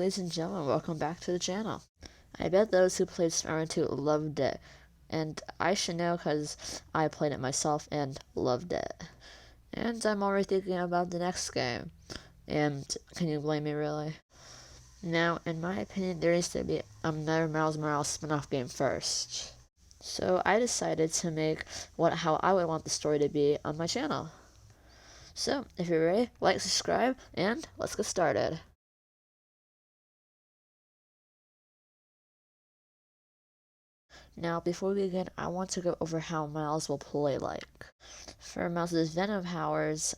ladies and gentlemen, welcome back to the channel. I bet those who played Spider-Man 2 loved it, and I should know because I played it myself and loved it. And I'm already thinking about the next game, and can you blame me really? Now, in my opinion, there needs to be another Miles Morales spin-off game first. So I decided to make how I would want the story to be on my channel. So, if you're ready, like, subscribe, and let's get started. Now, before we begin, I want to go over how Miles will play like. For Miles' Venom powers,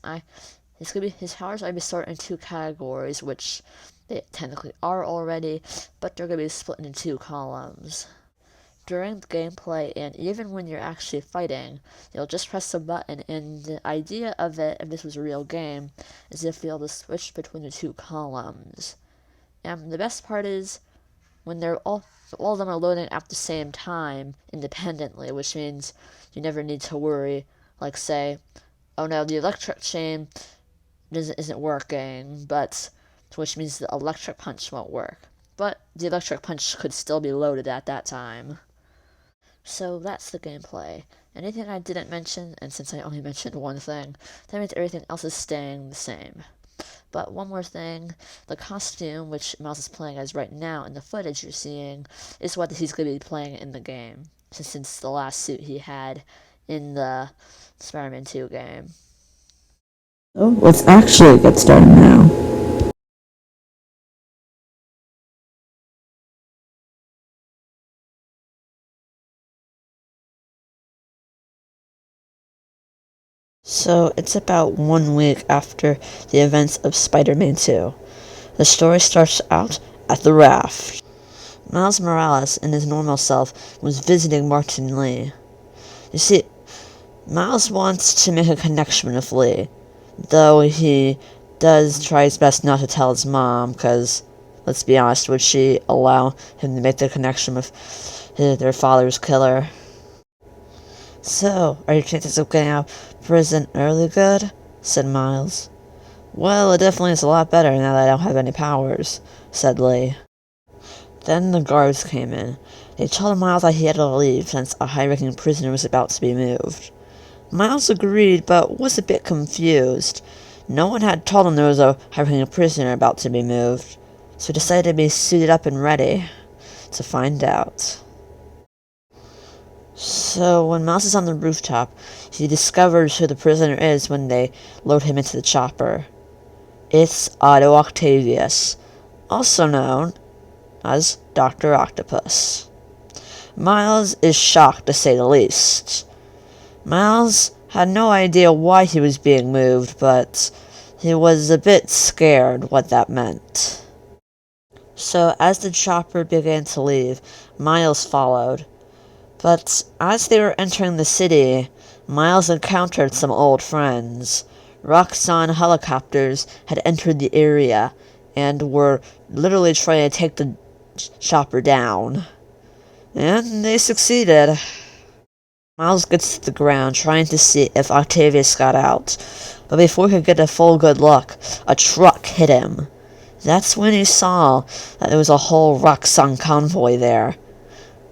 his powers are be sorted into two categories, which they technically are already, but they're going to be split into two columns. During the gameplay, and even when you're actually fighting, you'll just press a button, and the idea of it, if this was a real game, is if you'll just switch between the two columns. And the best part is, when all of them are loading at the same time independently, which means you never need to worry, like say, oh no, the electric chain isn't working, which means the electric punch won't work. But the electric punch could still be loaded at that time. So that's the gameplay. Anything I didn't mention, and since I only mentioned one thing, that means everything else is staying the same. But one more thing, the costume, which Miles is playing as right now in the footage you're seeing, is what he's going to be playing in the game, since the last suit he had in the Spider-Man 2 game. So let's actually get started now. So it's about 1 week after the events of Spider-Man 2. The story starts out at the raft. Miles Morales, in his normal self, was visiting Martin Lee. You see, Miles wants to make a connection with Lee, though he does try his best not to tell his mom, because, let's be honest, would she allow him to make the connection with their father's killer? So, are your chances of getting out of prison early good? Said Miles. Well, it definitely is a lot better now that I don't have any powers, said Lee. Then the guards came in. They told Miles that he had to leave since a high-ranking prisoner was about to be moved. Miles agreed, but was a bit confused. No one had told him there was a high-ranking prisoner about to be moved, so he decided to be suited up and ready to find out. So, when Miles is on the rooftop, he discovers who the prisoner is when they load him into the chopper. It's Otto Octavius, also known as Dr. Octopus. Miles is shocked, to say the least. Miles had no idea why he was being moved, but he was a bit scared what that meant. So, as the chopper began to leave, Miles followed. But as they were entering the city, Miles encountered some old friends. Roxxon helicopters had entered the area and were literally trying to take the chopper down. And they succeeded. Miles gets to the ground trying to see if Octavius got out, but before he could get a full good look, a truck hit him. That's when he saw that there was a whole Roxxon convoy there.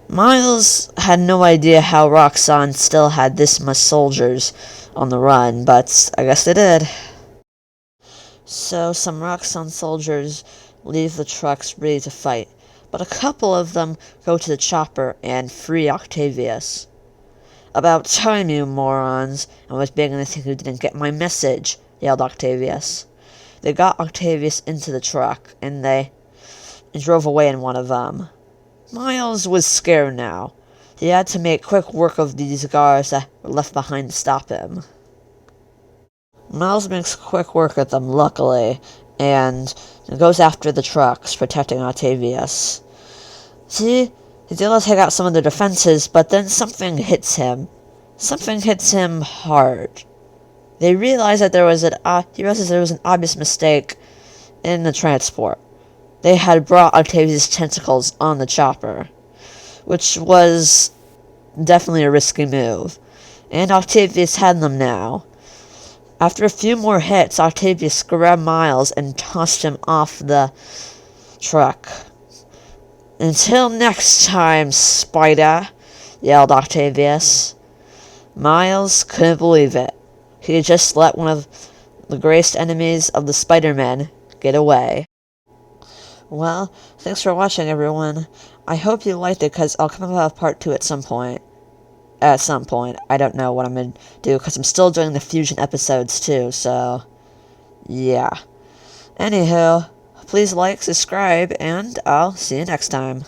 Miles had no idea how Roxxon still had this much soldiers on the run, but I guess they did. So some Roxxon soldiers leave the trucks ready to fight, but a couple of them go to the chopper and free Octavius. About time, you morons! I was begging to think you didn't get my message, yelled Octavius. They got Octavius into the truck, and they drove away in one of them. Miles was scared now. He had to make quick work of these guards that were left behind to stop him. Miles makes quick work of them, luckily, and goes after the trucks, protecting Octavius. See, he's able to take out some of the defenses, but then something hits him. Something hits him hard. They realize that there was an obvious mistake in the transport. They had brought Octavius' tentacles on the chopper, which was definitely a risky move, and Octavius had them now. After a few more hits, Octavius grabbed Miles and tossed him off the truck. Until next time, Spider, yelled Octavius. Miles couldn't believe it. He had just let one of the greatest enemies of the Spider-Man get away. Well, thanks for watching, everyone. I hope you liked it, because I'll come up with part 2 at some point. I don't know what I'm going to do, because I'm still doing the Fusion episodes, too, so... yeah. Anywho, please like, subscribe, and I'll see you next time.